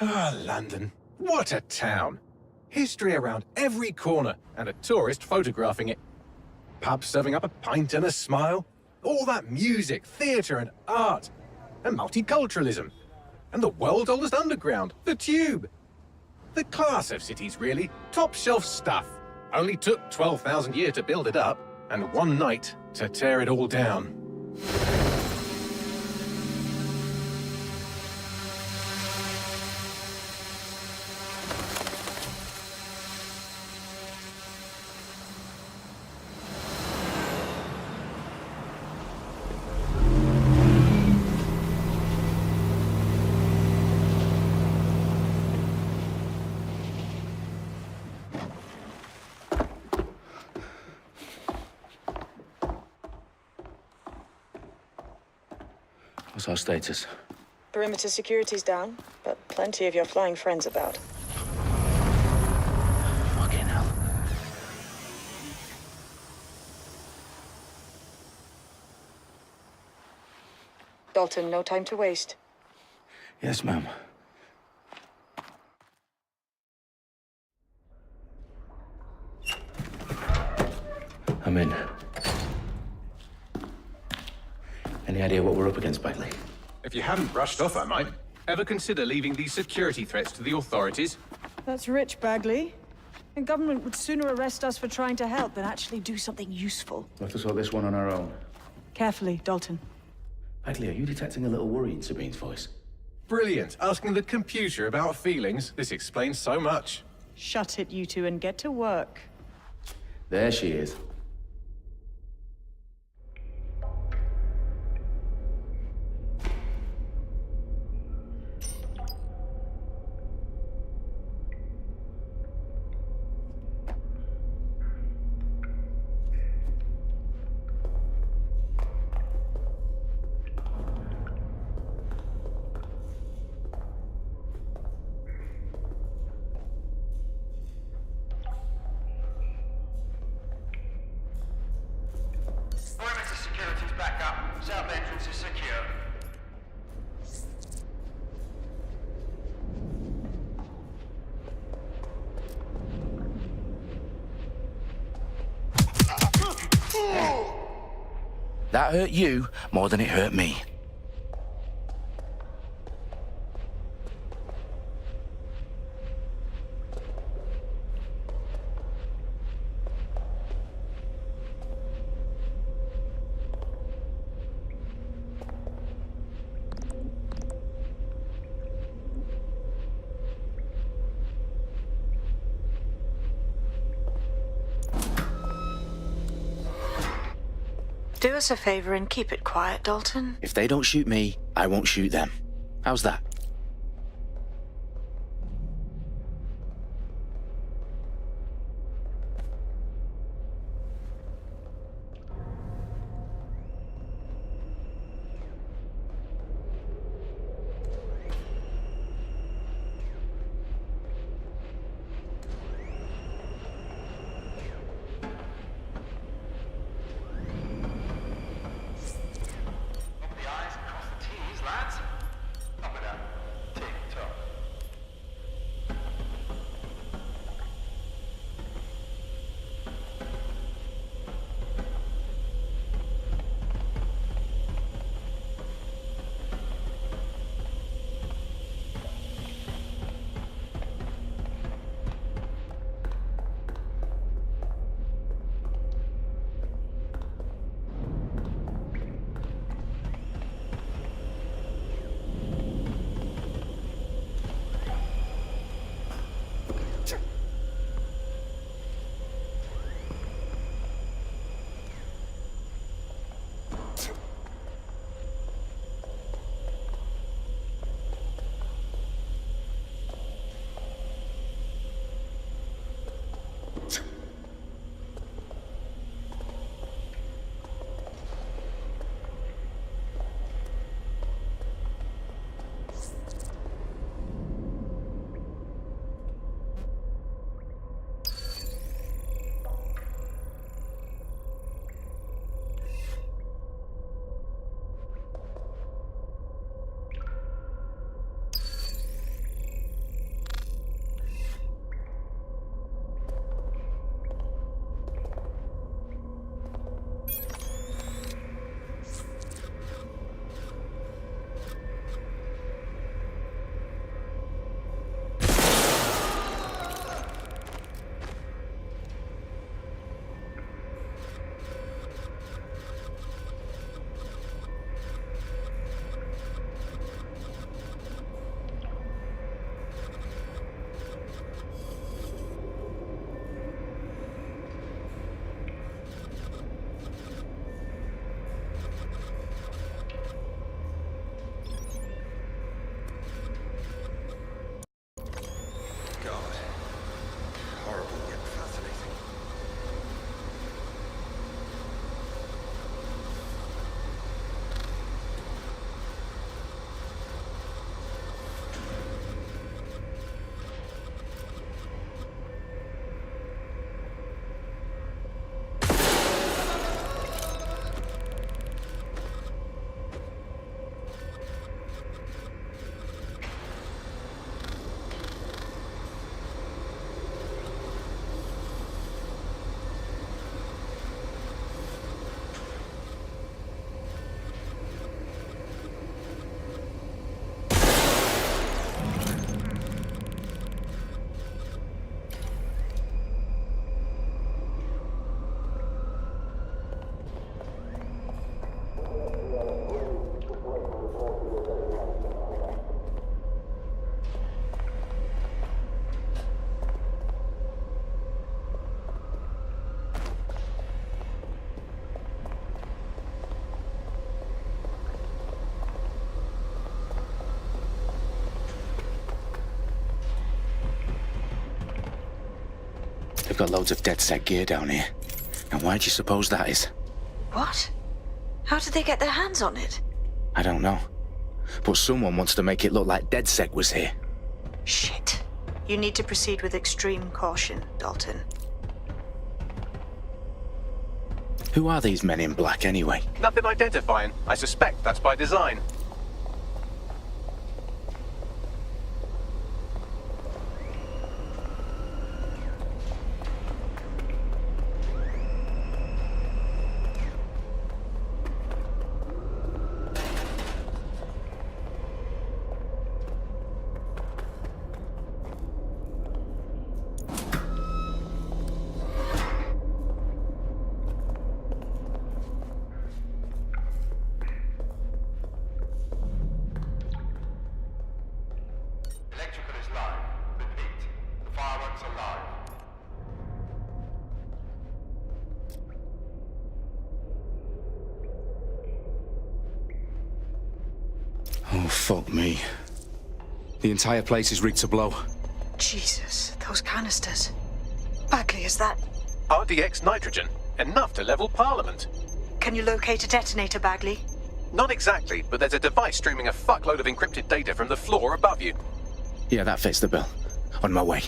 Ah, London. What a town. History around every corner, and a tourist photographing it. Pubs serving up a pint and a smile. All that music, theatre and art. And multiculturalism. And the world's oldest underground, the Tube. The class of cities, really. Top shelf stuff. Only took 12,000 years to build it up, and one night to tear it all down. What's our status? Perimeter security's down, but plenty of your flying friends about. Fucking hell. Dalton, no time to waste. Yes, ma'am. I'm in. Any idea what we're up against, Bagley? If you haven't brushed off, I might. Ever consider leaving these security threats to the authorities? That's rich, Bagley. The government would sooner arrest us for trying to help than actually do something useful. We'll have to sort this one on our own. Carefully, Dalton. Bagley, are you detecting a little worry in Sabine's voice? Brilliant. Asking the computer about feelings. This explains so much. Shut it, you two, and get to work. There she is. Perimeter security's back up. South entrance is secure. That hurt you more than it hurt me. Do us a favor and keep it quiet, Dalton. If they don't shoot me, I won't shoot them. How's that? Dot the I's, cross the T's, lads. Up with that. They've got loads of DedSec gear down here. And why do you suppose that is? What? How did they get their hands on it? I don't know. But someone wants to make it look like DedSec was here. Shit. You need to proceed with extreme caution, Dalton. Who are these men in black anyway? Nothing identifying. I suspect that's by design. Electrical is live. Repeat. The fireworks are live. Oh, fuck me. The entire place is rigged to blow. Jesus, those canisters. Bagley, is that... RDX nitrogen. Enough to level Parliament. Can you locate a detonator, Bagley? Not exactly, but there's a device streaming a fuckload of encrypted data from the floor above you. Yeah, that fits the bill. On my way.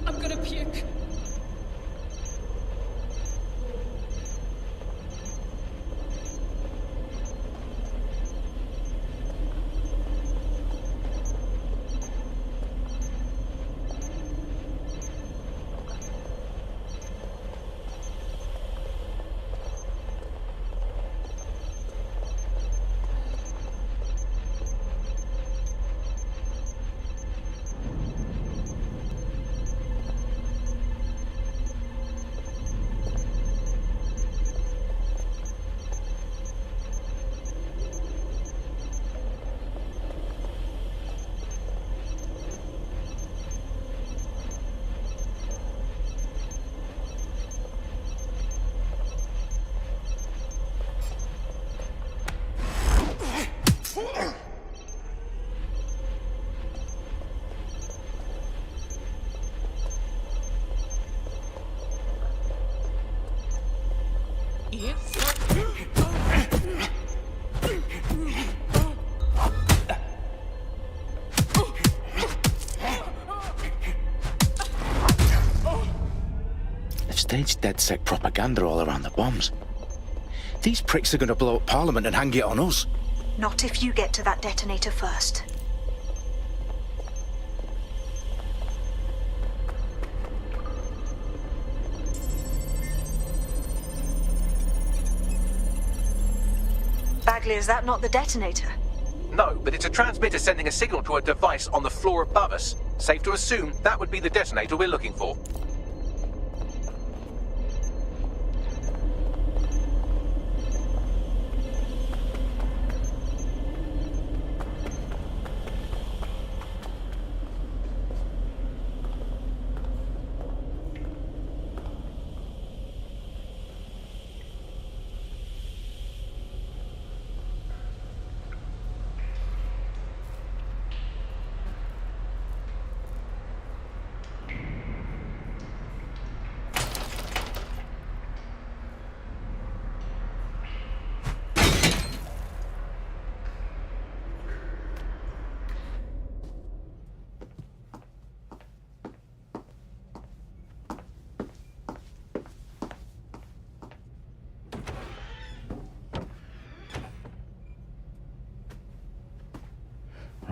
I'm gonna puke. They've staged DedSec propaganda all around the bombs. These pricks are going to blow up Parliament and hang it on us. Not if you get to that detonator first. Bagley, is that not the detonator? No, but it's a transmitter sending a signal to a device on the floor above us. Safe to assume that would be the detonator we're looking for.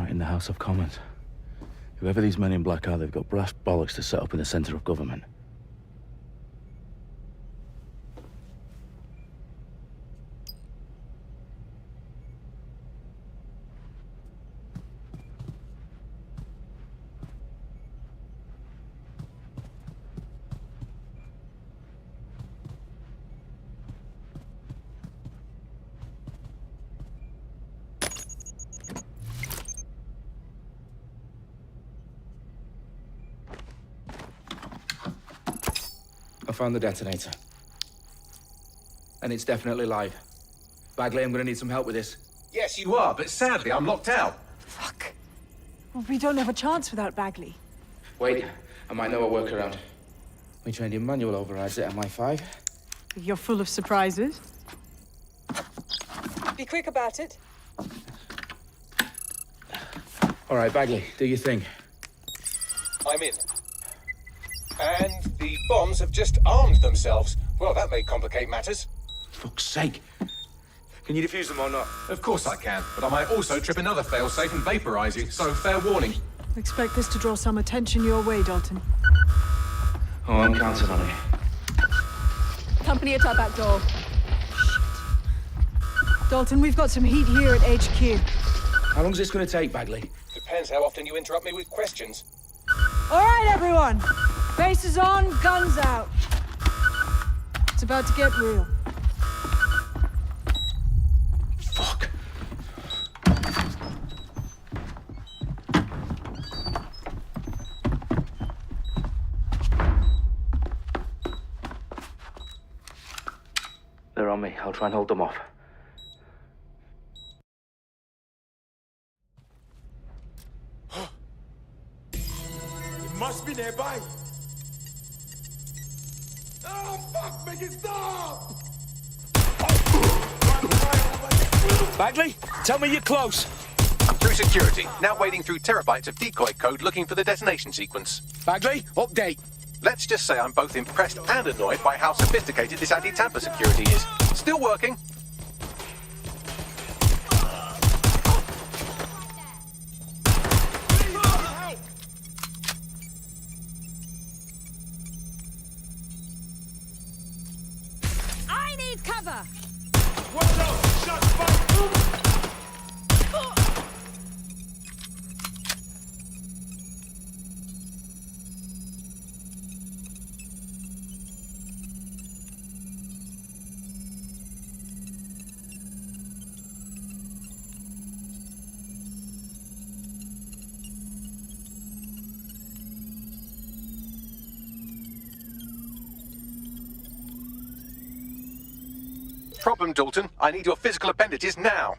right in the House of Commons. Whoever these men in black are, they've got brass bollocks to set up in the centre of government. I found the detonator. And it's definitely live. Bagley, I'm gonna need some help with this. Yes, you are, but sadly, I'm locked out. Fuck. Well, we don't have a chance without Bagley. Wait, I might know a workaround. We trained in manual overrides at MI5. You're full of surprises. Be quick about it. All right, Bagley, do your thing. I'm in. And the bombs have just armed themselves. Well, that may complicate matters. Fuck's sake. Can you defuse them or not? Of course I can, but I might also trip another failsafe and vaporize you, so fair warning. Expect this to draw some attention your way, Dalton. Oh, I'm counting on it. Company at our back door. Shit. Dalton, we've got some heat here at HQ. How long's this gonna take, Bagley? Depends how often you interrupt me with questions. All right, everyone. Faces on, guns out. It's about to get real. Fuck. They're on me. I'll try and hold them off. It must be nearby. Oh, fuck, make it stop! Bagley, tell me you're close. I'm through security, now wading through terabytes of decoy code looking for the detonation sequence. Bagley, update. Let's just say I'm both impressed and annoyed by how sophisticated this anti-tamper security is. Still working. I need cover! Watch out! Shots fired! Problem, Dalton. I need your physical appendages now.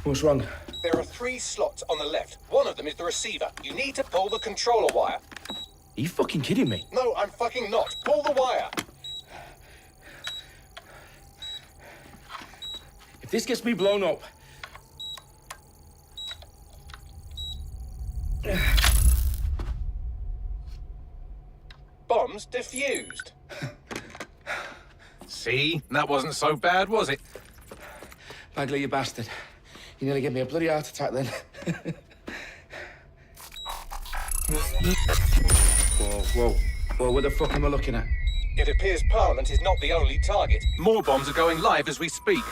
What's wrong? There are 3 slots on the left. One of them is the receiver. You need to pull the controller wire. Are you fucking kidding me? No, I'm fucking not. Pull the wire. If this gets me blown up... Bombs defused. See? That wasn't so bad, was it? Bagley, you bastard. You nearly gave me a bloody heart attack then. Whoa, what the fuck am I looking at? It appears Parliament is not the only target. More bombs are going live as we speak.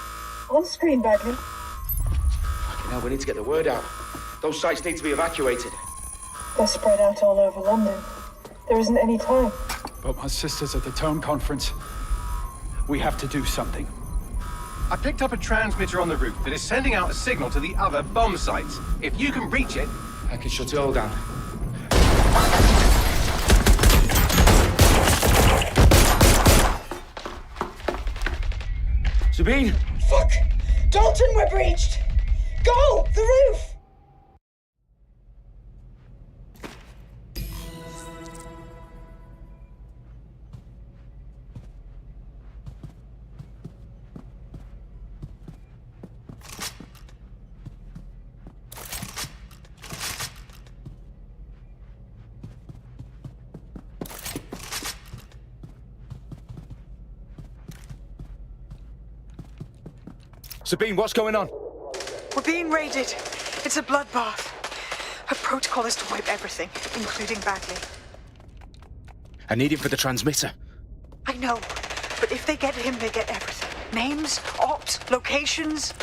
On screen, Bagley. Fucking hell, we need to get the word out. Those sites need to be evacuated. They're spread out all over London. There isn't any time. But my sister's at the town conference. We have to do something. I picked up a transmitter on the roof that is sending out a signal to the other bomb sites. If you can reach it... I can shut it all down. Sabine! Fuck! Dalton, we're breached! Go! The roof! Sabine, what's going on? We're being raided. It's a bloodbath. Her protocol is to wipe everything, including Bagley. I need him for the transmitter. I know, but if they get him, they get everything. Names, ops, locations.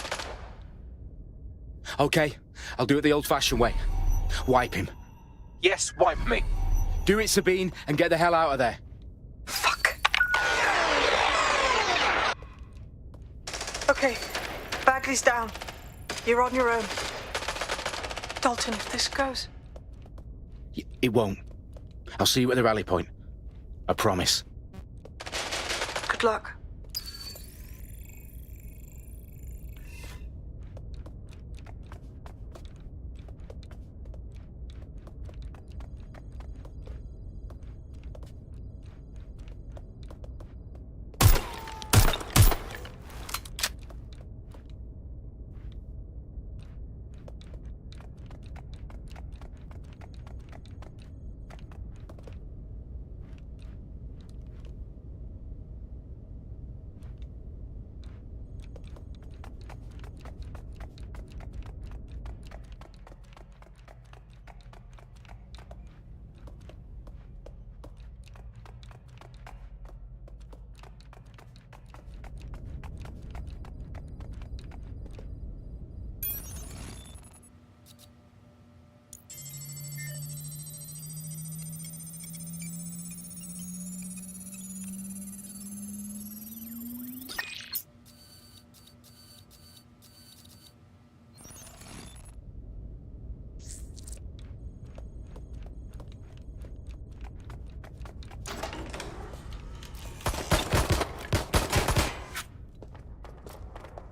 Okay, I'll do it the old-fashioned way. Wipe him. Yes, wipe me. Do it, Sabine, and get the hell out of there. Fuck. Okay, Bagley's down. You're on your own. Dalton, if this goes... It won't. I'll see you at the rally point. I promise. Good luck.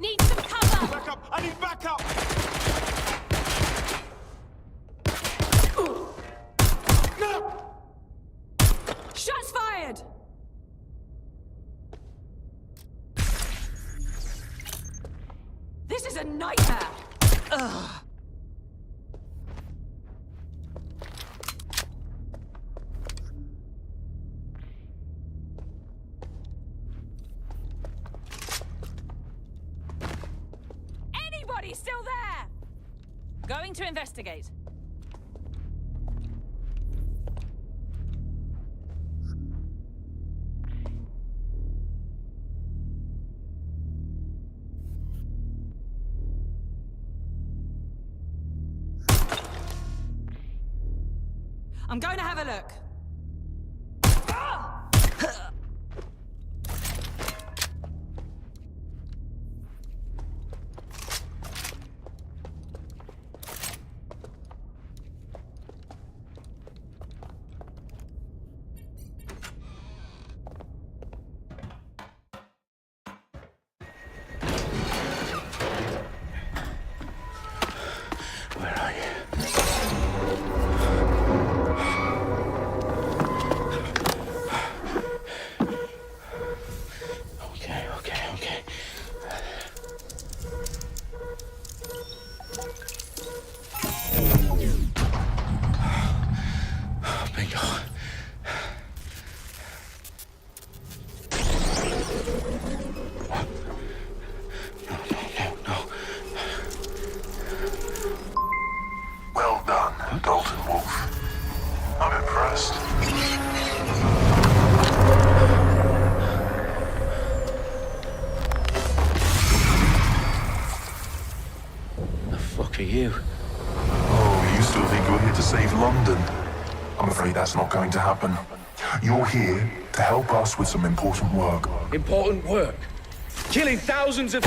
Need some cover! Backup! I need backup! Shots fired! This is a nightmare! Ugh. Anybody still there? Going to investigate. I'm going to have a look. Where are you? Okay. Bingo. No. Well done, Dalton Wolf. I'm impressed. The fuck are you? Oh, you still think you're here to save London? I'm afraid that's not going to happen. You're here to help us with some important work. Important work. Killing thousands of...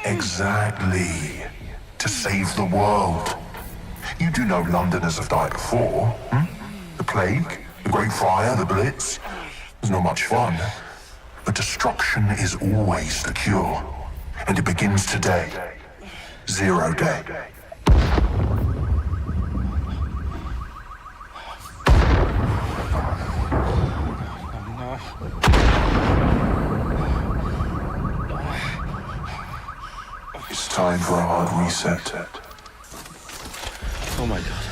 Exactly. To save the world. You do know Londoners have died before, hmm? The Plague, the Great Fire, the Blitz. It's not much fun. But destruction is always the cure. And it begins today. 0 day. It's time for a hard reset. Oh my god.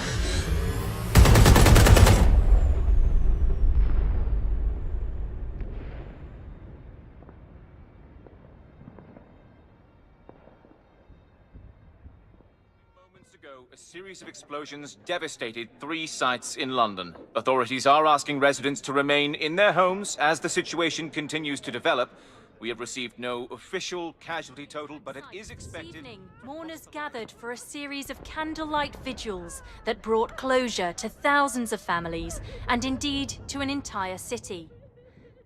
ago, a series of explosions devastated 3 sites in London. Authorities are asking residents to remain in their homes as the situation continues to develop. We have received no official casualty total, but it is expected... This evening, mourners gathered for a series of candlelight vigils that brought closure to thousands of families, and indeed to an entire city.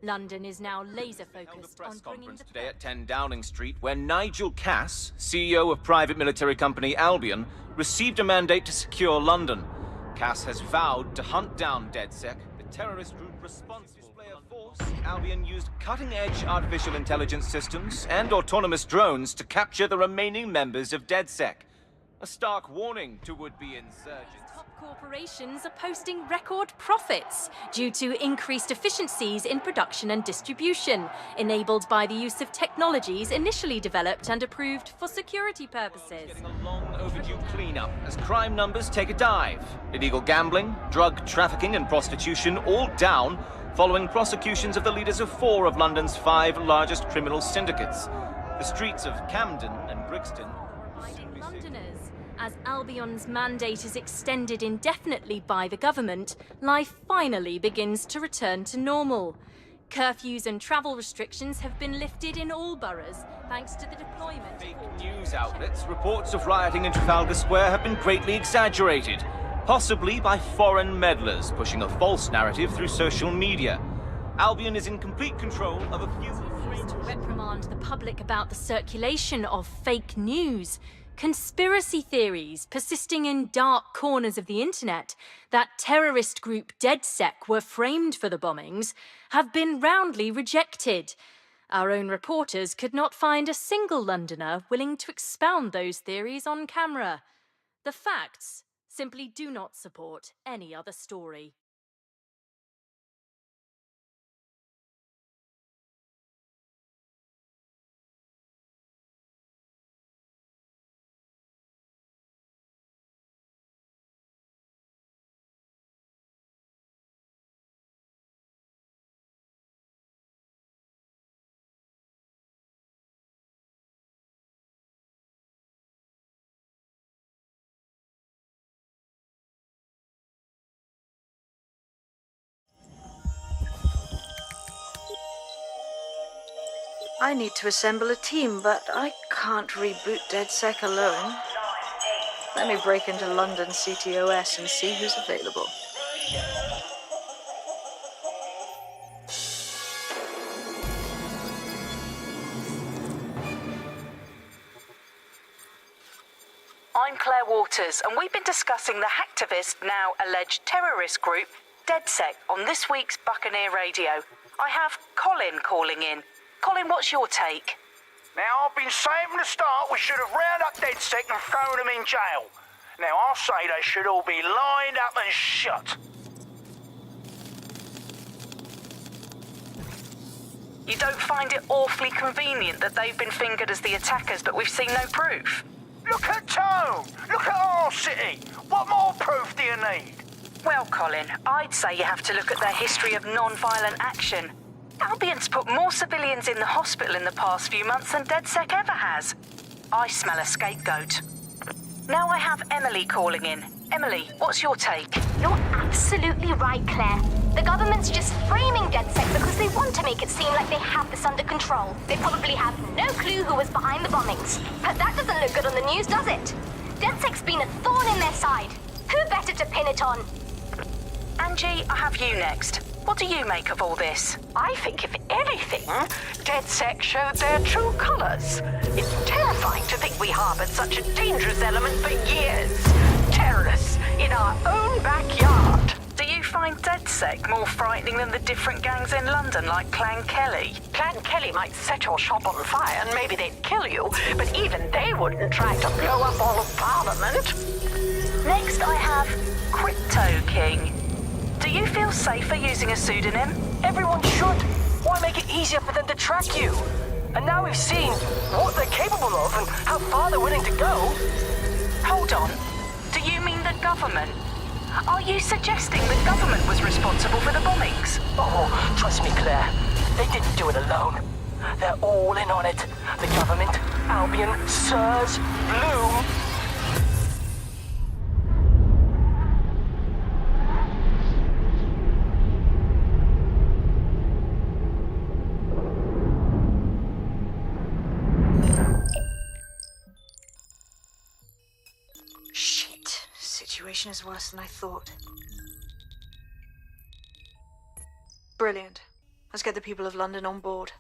London is now laser-focused on bringing the... today at 10 Downing Street, where Nigel Cass, CEO of private military company Albion, received a mandate to secure London. Cass has vowed to hunt down DedSec, the terrorist group responsible for display of force. Albion used cutting-edge artificial intelligence systems and autonomous drones to capture the remaining members of DedSec. A stark warning to would-be insurgents. Top corporations are posting record profits due to increased efficiencies in production and distribution, enabled by the use of technologies initially developed and approved for security purposes. Getting a long overdue cleanup as crime numbers take a dive. Illegal gambling, drug trafficking and prostitution all down following prosecutions of the leaders of 4 of London's 5 largest criminal syndicates. The streets of Camden and Brixton Londoners. As Albion's mandate is extended indefinitely by the government, life finally begins to return to normal. Curfews and travel restrictions have been lifted in all boroughs, thanks to the deployment... Fake news outlets, reports of rioting in Trafalgar Square have been greatly exaggerated, possibly by foreign meddlers pushing a false narrative through social media. Albion is in complete control of a few... to reprimand the public about the circulation of fake news. Conspiracy theories persisting in dark corners of the internet that terrorist group DedSec were framed for the bombings have been roundly rejected. Our own reporters could not find a single Londoner willing to expound those theories on camera. The facts simply do not support any other story. I need to assemble a team, but I can't reboot DedSec alone. Let me break into London CTOS and see who's available. I'm Claire Waters, and we've been discussing the hacktivist, now alleged terrorist group, DedSec, on this week's Buccaneer Radio. I have Colin calling in. Colin, what's your take? Now, I've been saying from the start we should have rounded up DedSec and thrown them in jail. Now, I'll say they should all be lined up and shot. You don't find it awfully convenient that they've been fingered as the attackers, but we've seen no proof? Look at Tone! Look at our city! What more proof do you need? Well, Colin, I'd say you have to look at their history of non-violent action. Albion's put more civilians in the hospital in the past few months than DedSec ever has. I smell a scapegoat. Now I have Emily calling in. Emily, what's your take? You're absolutely right, Claire. The government's just framing DedSec because they want to make it seem like they have this under control. They probably have no clue who was behind the bombings. But that doesn't look good on the news, does it? DedSec's been a thorn in their side. Who better to pin it on? Angie, I have you next. What do you make of all this? I think, if anything, DedSec showed their true colors. It's terrifying to think we harbored such a dangerous element for years. Terrorists in our own backyard. Do you find DedSec more frightening than the different gangs in London, like Clan Kelly? Clan Kelly might set your shop on fire and maybe they'd kill you, but even they wouldn't try to blow up all of Parliament. Next I have Crypto King. Do you feel safer using a pseudonym? Everyone should. Why make it easier for them to track you? And now we've seen what they're capable of and how far they're willing to go. Hold on. Do you mean the government? Are you suggesting the government was responsible for the bombings? Oh, trust me, Claire. They didn't do it alone. They're all in on it. The government, Albion, Sirs, Bloom. situation is worse than I thought. Brilliant. Let's get the people of London on board.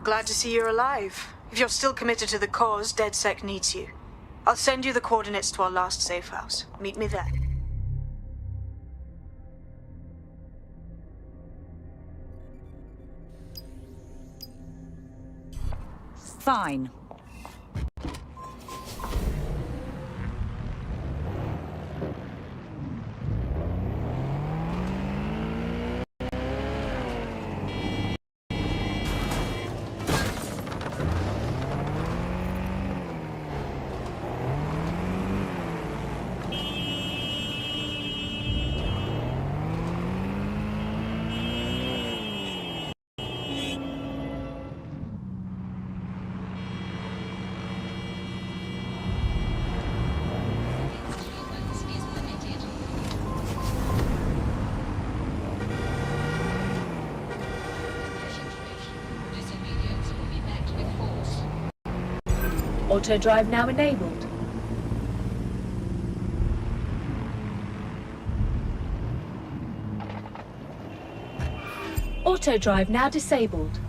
Glad to see you're alive. If you're still committed to the cause, DedSec needs you. I'll send you the coordinates to our last safe house. Meet me there. Fine. Auto drive now enabled. Auto drive now disabled.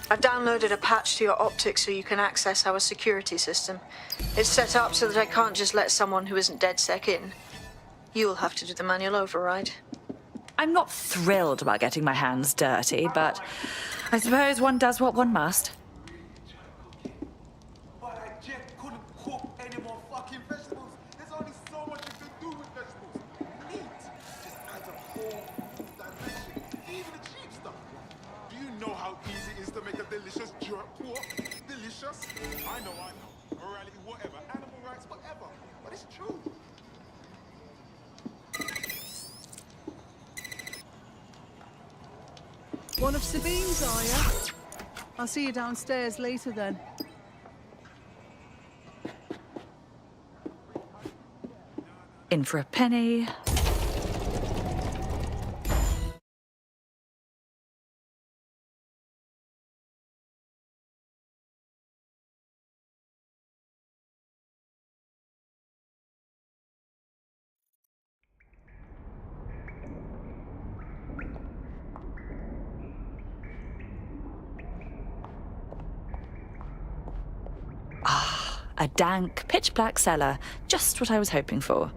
I've downloaded a patch to your optics so you can access our security system. It's set up so that I can't just let someone who isn't DedSec in. You'll have to do the manual override. I'm not thrilled about getting my hands dirty, but I suppose one does what one must. Delicious jerk pork. Delicious. I know. Morality, whatever. Animal rights, whatever. But it's true. One of Sabine's, are you? I'll see you downstairs later then. In for a penny. A dank, pitch-black cellar. Just what I was hoping for.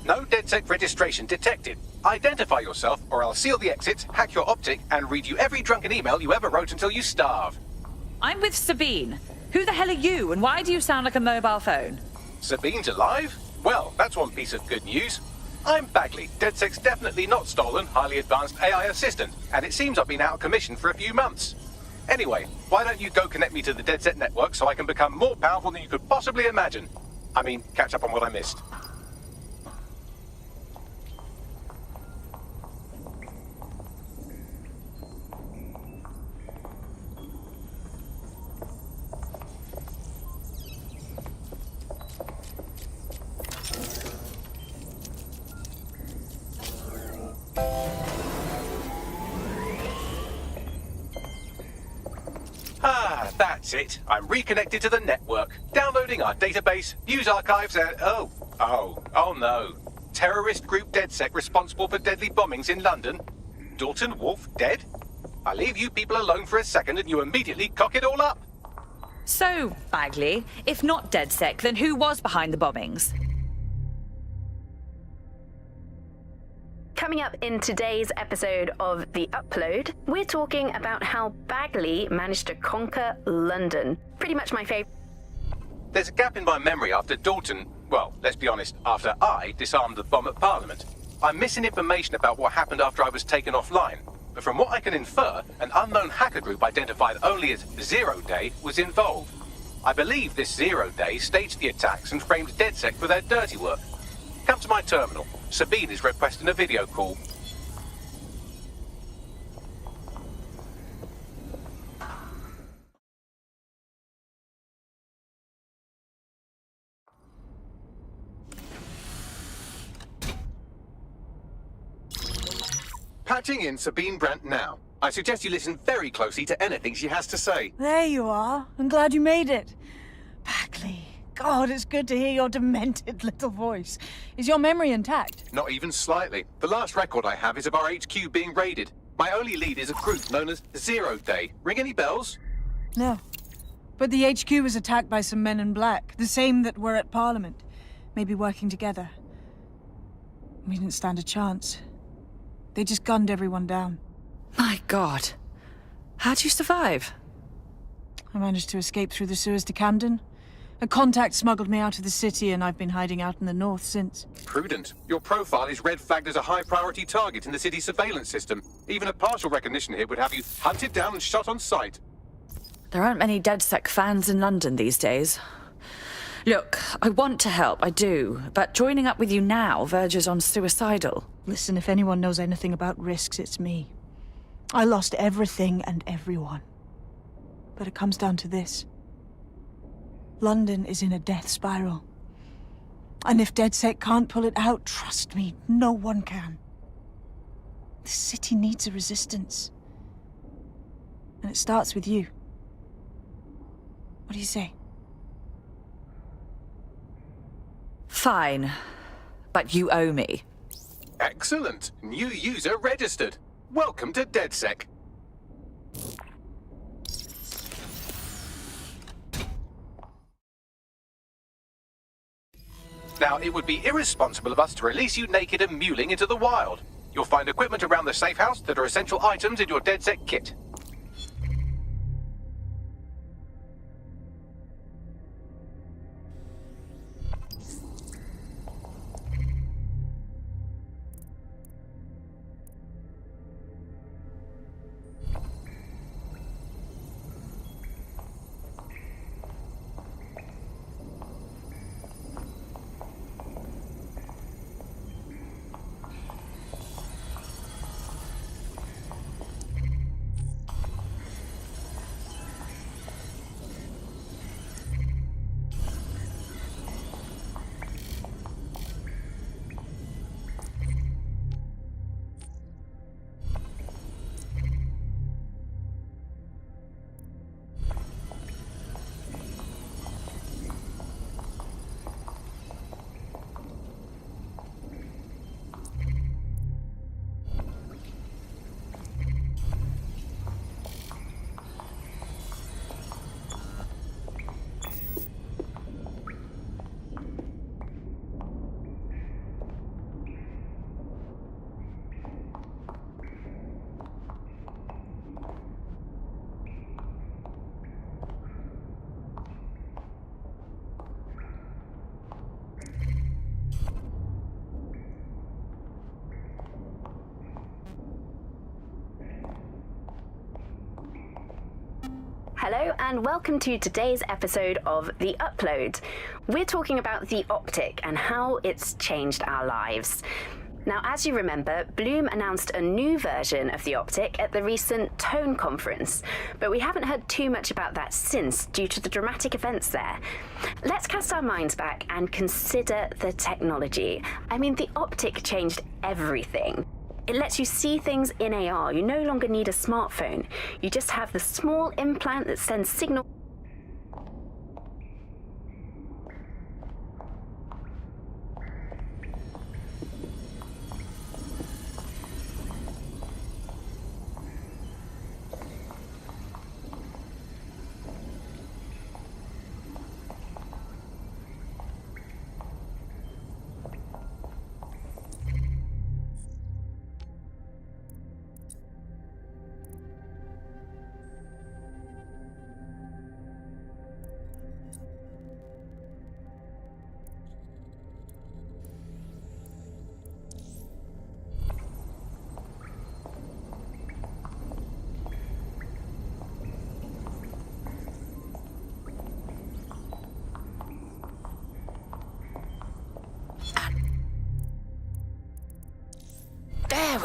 No DedSec registration detected. Identify yourself, or I'll seal the exits, hack your optic, and read you every drunken email you ever wrote until you starve. I'm with Sabine. Who the hell are you, and why do you sound like a mobile phone? Sabine's alive? Well, that's one piece of good news. I'm Bagley, DedSec's definitely not stolen, highly advanced AI assistant, and it seems I've been out of commission for a few months. Anyway, why don't you go connect me to the DedSec network so I can become more powerful than you could possibly imagine? I mean, catch up on what I missed. Ah, that's it. I'm reconnected to the network, downloading our database, news archives, and oh no. Terrorist group DedSec responsible for deadly bombings in London. Dalton Wolf dead? I leave you people alone for a second and you immediately cock it all up. So, Bagley, if not DedSec, then who was behind the bombings? Coming up in today's episode of The Upload, we're talking about how Bagley managed to conquer London. Pretty much my favorite. There's a gap in my memory after Dalton, well, let's be honest, after I disarmed the bomb at Parliament. I'm missing information about what happened after I was taken offline. but from what I can infer, an unknown hacker group identified only as Zero Day was involved. I believe this 0 Day staged the attacks and framed DedSec for their dirty work. Come to my terminal. Sabine is requesting a video call. Patching in Sabine Brandt now. I suggest you listen very closely to anything she has to say. There you are. I'm glad you made it. Bagley. God, it's good to hear your demented little voice. Is your memory intact? Not even slightly. The last record I have is of our HQ being raided. My only lead is a group known as 0 Day. Ring any bells? No. But the HQ was attacked by some men in black, the same that were at Parliament. Maybe working together. We didn't stand a chance. They just gunned everyone down. My God. How'd you survive? I managed to escape through the sewers to Camden. A contact smuggled me out of the city, and I've been hiding out in the north since. Prudent. Your profile is red flagged as a high-priority target in the city's surveillance system. Even a partial recognition here would have you hunted down and shot on sight. There aren't many DedSec fans in London these days. Look, I want to help, I do, but joining up with you now verges on suicidal. Listen, if anyone knows anything about risks, it's me. I lost everything and everyone. But it comes down to this. London is in a death spiral. And if DedSec can't pull it out, trust me, no one can. The city needs a resistance. And it starts with you. What do you say? Fine. But you owe me. Excellent. New user registered. Welcome to DedSec. Now, it would be irresponsible of us to release you naked and mewling into the wild. You'll find equipment around the safe house that are essential items in your DedSec kit. Hello and welcome to today's episode of The Upload. We're talking about the optic and how it's changed our lives. Now, as you remember, Bloom announced a new version of the optic at the recent Tone conference, but we haven't heard too much about that since due to the dramatic events there. Let's cast our minds back and consider the technology. I mean, the optic changed everything. It lets you see things in AR. You no longer need a smartphone. You just have the small implant that sends signal.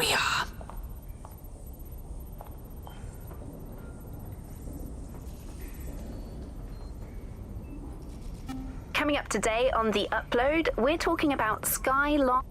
we are. Coming up today on The Upload, we're talking about Skylong.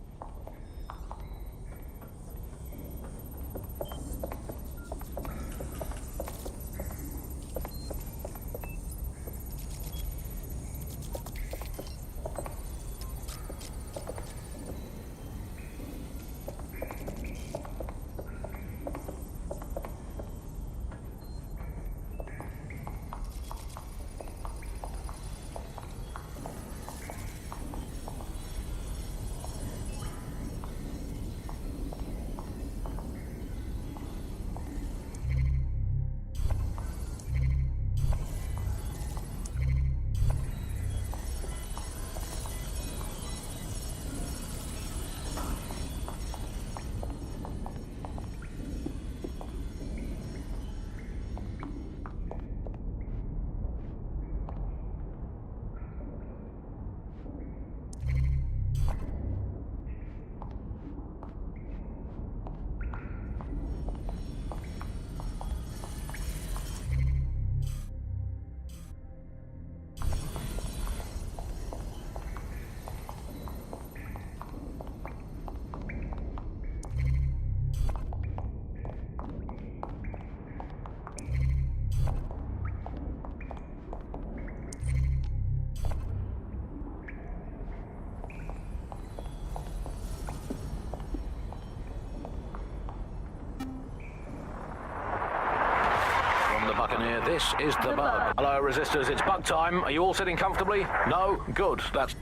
This is the bug. Hello, resistors. It's bug time. Are you all sitting comfortably? No? Good. That's...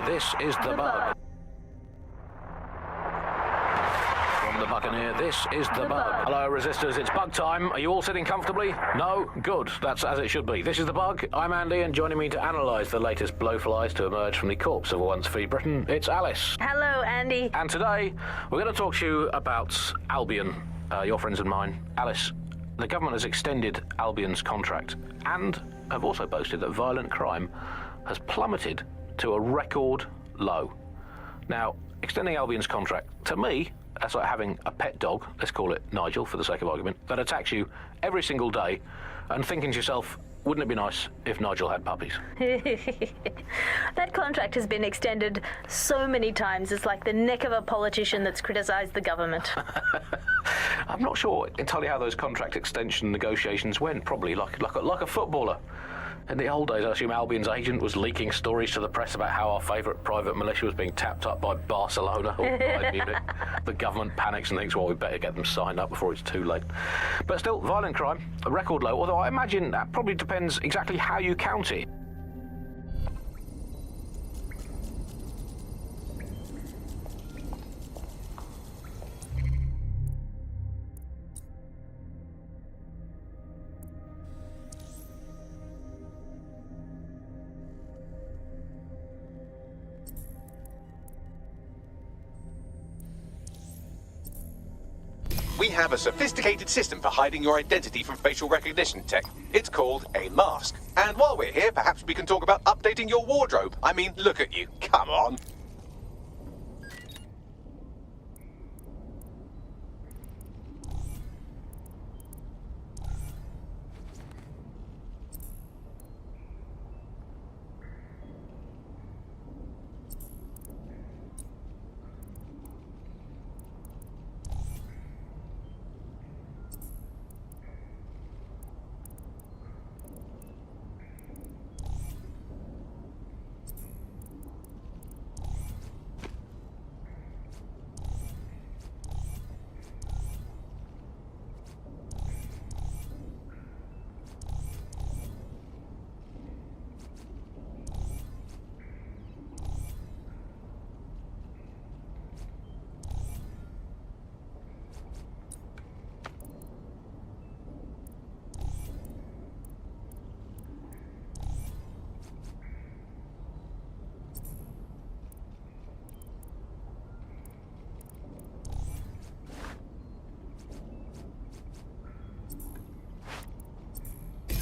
This is the bug. From the Buccaneer, this is the bug. Hello, resistors. It's bug time. Are you all sitting comfortably? No? Good. That's as it should be. This is the bug. I'm Andy, and joining me to analyse the latest blowflies to emerge from the corpse of a once free Britain, it's Alice. Hello, Andy. And today, we're going to talk to you about Albion, your friends and mine. Alice, the government has extended Albion's contract and have also boasted that violent crime has plummeted to a record low. Now, extending Albion's contract, to me, that's like having a pet dog, let's call it Nigel for the sake of argument, that attacks you every single day and thinking to yourself, wouldn't it be nice if Nigel had puppies? That contract has been extended so many times, it's like the neck of a politician that's criticised the government. I'm not sure entirely how those contract extension negotiations went, probably like a footballer. In the old days, I assume Albion's agent was leaking stories to the press about how our favourite private militia was being tapped up by Barcelona or by Munich. The government panics and thinks, well, we better get them signed up before it's too late. But still, violent crime, a record low, although I imagine that probably depends exactly how you count it. We have a sophisticated system for hiding your identity from facial recognition tech. It's called a mask. And while we're here, perhaps we can talk about updating your wardrobe. I mean, look at you. Come on.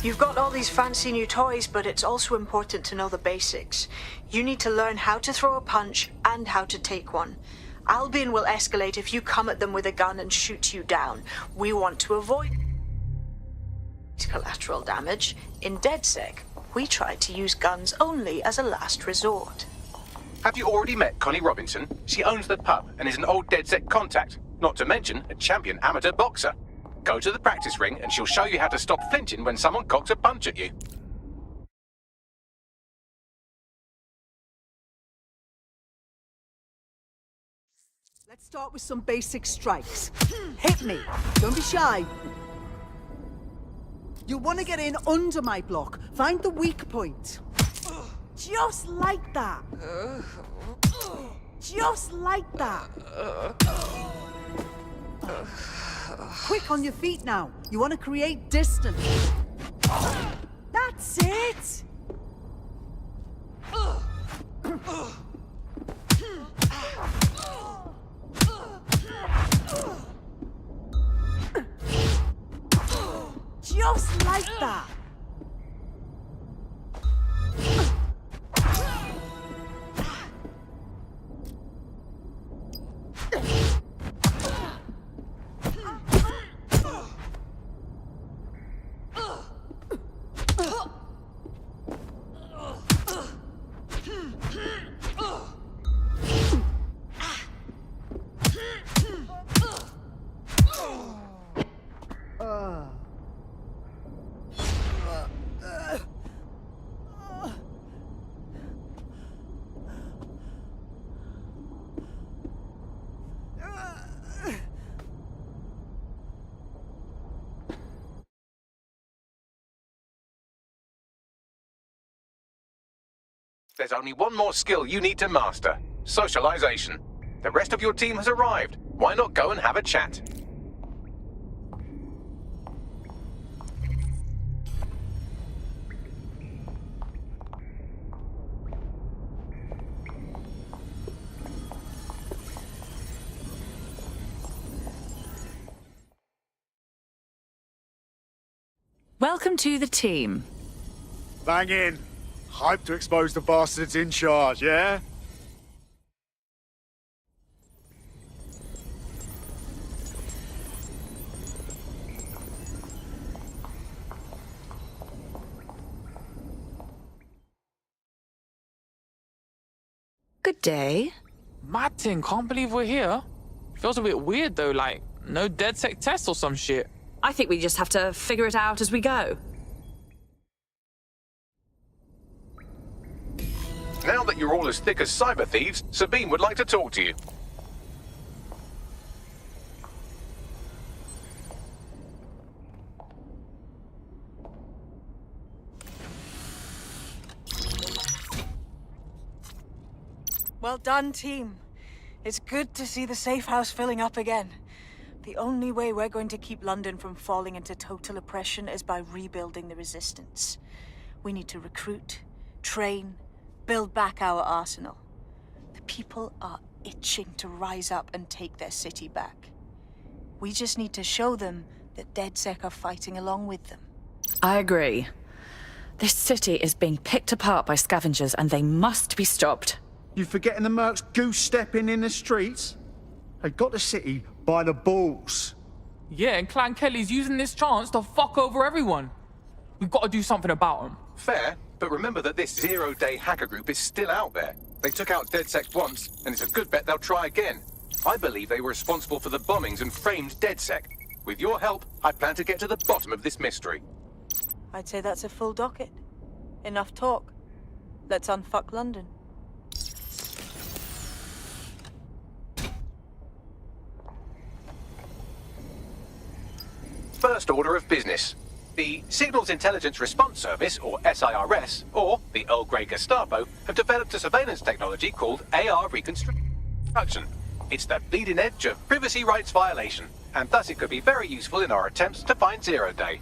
You've got all these fancy new toys, but it's also important to know the basics. You need to learn how to throw a punch and how to take one. Albion will escalate if you come at them with a gun and shoot you down. We want to avoid collateral damage. In DedSec, we try to use guns only as a last resort. Have you already met Connie Robinson? She owns the pub and is an old DedSec contact, not to mention a champion amateur boxer. Go to the practice ring and she'll show you how to stop flinching when someone cocks a punch at you. Let's start with some basic strikes. Hit me. Don't be shy. You'll want to get in under my block. Find the weak point. Just like that. Just like that. Quick on your feet now. You want to create distance. That's it. Just like that. There's only one more skill you need to master: socialization. The rest of your team has arrived. Why not go and have a chat? Welcome to the team. Bang in. Hype to expose the bastards in charge, yeah? Good day. Martin, can't believe we're here. Feels a bit weird though, like no DedSec test or some shit. I think we just have to figure it out as we go. Now that you're all as thick as cyber thieves, Sabine would like to talk to you. Well done, team. It's good to see the safe house filling up again. The only way we're going to keep London from falling into total oppression is by rebuilding the resistance. We need to recruit, train, build back our arsenal. The people are itching to rise up and take their city back. We just need to show them that DedSec are fighting along with them. I agree. This city is being picked apart by scavengers and they must be stopped. You forgetting the mercs goose-stepping in the streets? They got the city by the balls. Yeah, and Clan Kelly's using this chance to fuck over everyone. We've got to do something about them. Fair, but remember that this zero-day hacker group is still out there. They took out DedSec once, and it's a good bet they'll try again. I believe they were responsible for the bombings and framed DedSec. With your help, I plan to get to the bottom of this mystery. I'd say that's a full docket. Enough talk. Let's unfuck London. First order of business. The Signals Intelligence Response Service, or SIRS, or the Earl Grey Gestapo, have developed a surveillance technology called AR reconstruction. It's the bleeding edge of privacy rights violation, and thus it could be very useful in our attempts to find Zero Day.